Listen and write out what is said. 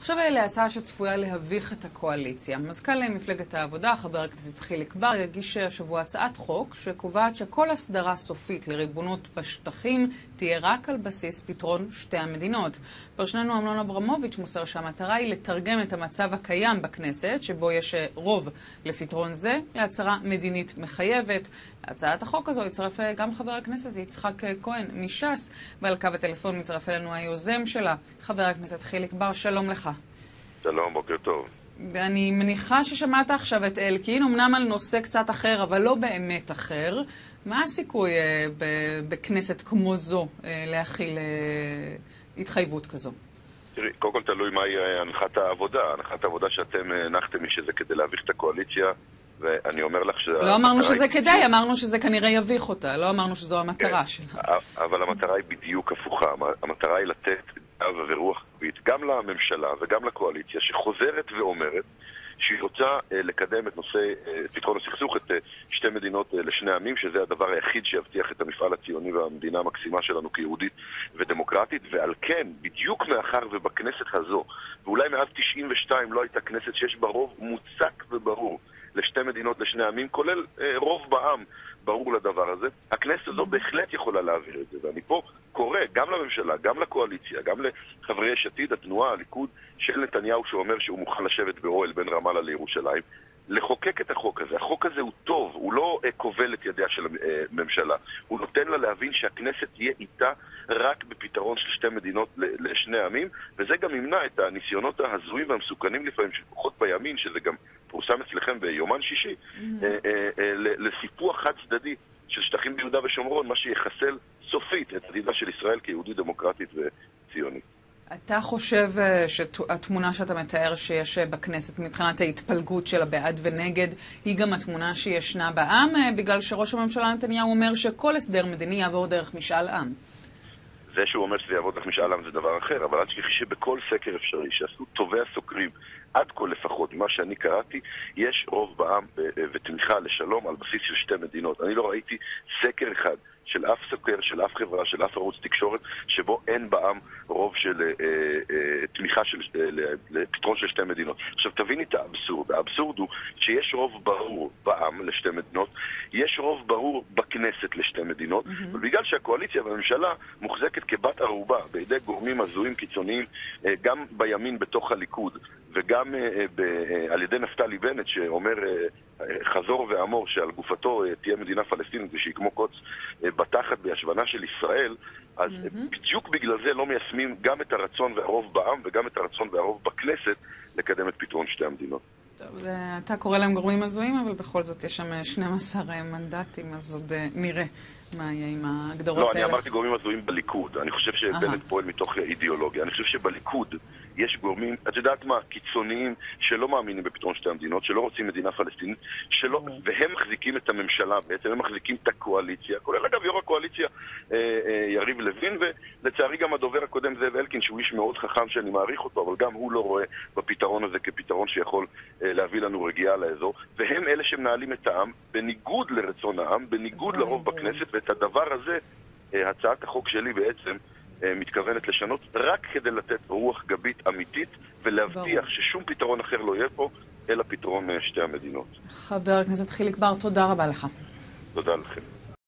עכשיו להצעה שצפויה להביך את הקואליציה. מזכ"ל מפלגת העבודה, חבר הכנסת חיליק בר, הגיש השבוע הצעת חוק שקובעת שכל הסדרה סופית לריבונות בשטחים תהיה רק על בסיס פתרון שתי המדינות. פרשננו אמנון אברמוביץ' מוסר שהמטרה היא לתרגם את המצב הקיים בכנסת, שבו יש רוב לפתרון זה, להצהרה מדינית מחייבת. הצעת החוק הזו יצרף גם חבר הכנסת יצחק כהן מש"ס, ועל קו הטלפון מצרף אלינו היוזם שלה, חבר הכנסת חיליק בר. שלום לך. שלום, בוקר טוב. אני מניחה ששמעת עכשיו את אלקין, אמנם על נושא קצת אחר, אבל לא באמת אחר. מה הסיכוי בכנסת כמו זו להכיל התחייבות כזו? תראי, קודם כל תלוי מהי הנחת העבודה. הנחת העבודה שאתם הנחתם היא שזה כדי להביך את הקואליציה, ואני אומר לך לא אמרנו שזה כדאי, אמרנו שזה כנראה יביך אותה, לא אמרנו שזו המטרה שלה. אבל המטרה היא בדיוק הפוכה. המטרה היא לתת דעה ורוח גם לממשלה וגם לקואליציה, שחוזרת ואומרת שהיא רוצה לקדם את נושא פתרון הסכסוך, את שתי מדינות לשני עמים, שזה הדבר היחיד שיבטיח את המפעל הציוני והמדינה המקסימה שלנו כיהודית ודמוקרטית. ועל כן, בדיוק מאחר ובכנסת הזו, ואולי מאז 92 לא הייתה כנסת שיש בה רוב מוצק וברור לשתי מדינות לשני עמים, כולל רוב בעם ברור לדבר הזה, הכנסת הזו בהחלט יכולה להעביר את זה. ואני פה קורא גם לממשלה, גם לקואליציה, גם לחברי יש עתיד, התנועה, הליכוד של נתניהו, שאומר שהוא מוכן לשבת באוהל בין רמאללה לירושלים, לחוקק את החוק הזה. החוק הזה הוא טוב, הוא לא כובל את ידיה של הממשלה. הוא נותן לה להבין שהכנסת תהיה איתה רק בפתרון של שתי מדינות לשני עמים, וזה גם ימנע את הניסיונות ההזויים והמסוכנים לפעמים של כוחות בימין, שזה גם פורסם אצלכם ביומן שישי, לסיפוח חד צדדי של שטחים ביהודה ושומרון, מה שיחסל סופית את עתידה של ישראל כיהודית דמוקרטית וציונית. אתה חושב שהתמונה שאתה מתאר שיש בכנסת מבחינת ההתפלגות שלה בעד ונגד היא גם התמונה שישנה בעם, בגלל שראש הממשלה נתניהו אומר שכל הסדר מדיני יעבור דרך משאל עם? זה שהוא אומר שזה יעבור דרך משאל עם זה דבר אחר, אבל עד שכחי שבכל סקר אפשרי שעשו טובי הסוקרים, עד כה לפחות, מה שאני קראתי, יש רוב בעם ותמיכה לשלום על בסיס של שתי מדינות. אני לא ראיתי סקר אחד של אף סוקר, של אף חברה, של אף ערוץ תקשורת, שבו אין בעם רוב של תמיכה לפתרון של שתי מדינות. עכשיו תביני את האבסורד. האבסורד הוא שיש רוב ברור בעם לשתי מדינות, יש רוב ברור בכנסת לשתי מדינות, ובגלל שהקואליציה והממשלה מוחזקת כבת ערובה בידי גורמים הזויים קיצוניים, גם בימין בתוך הליכוד, וגם על ידי נפתלי בנט שאומר חזור ואמור שעל גופתו תהיה מדינה פלסטינית ושהיא כמו קוץ בתחת בהשבנה של ישראל, אז בדיוק בגלל זה לא מיישמים גם את הרצון והרוב בעם וגם את הרצון והרוב בכנסת לקדם את פתרון שתי המדינות. טוב, אתה קורא להם גורמים הזויים, אבל בכל זאת יש שם 12 מנדטים, אז עוד נראה מה יהיה עם ההגדרות האלה. לא, אני אמרתי גורמים הזויים בליכוד. אני חושב שבנט פועל מתוך אידיאולוגיה. אני חושב שבליכוד יש גורמים, את יודעת מה, קיצוניים שלא מאמינים בפתרון שתי המדינות, שלא רוצים מדינה פלסטינית, והם מחזיקים את הממשלה, בעצם הם מחזיקים את הקואליציה, כולל אגב יו"ר הקואליציה יריב לוין, ולצערי גם הדובר הקודם זאב אלקין, שהוא איש מאוד חכם שאני מעריך אותו, אבל גם הוא לא רואה בפתרון הזה כפתרון שיכול להביא לנו רגיעה לאזור, והם אלה שמנהלים את העם בניגוד לרצון העם, בניגוד לרוב בכנסת, ואת הדבר הזה, הצעת החוק שלי בעצם מתכוונת לשנות רק כדי לתת רוח גבית אמיתית ולהבטיח ששום פתרון אחר לא יהיה פה, אלא פתרון שתי המדינות. חבר הכנסת חיליק בר, תודה רבה לך. תודה לכם.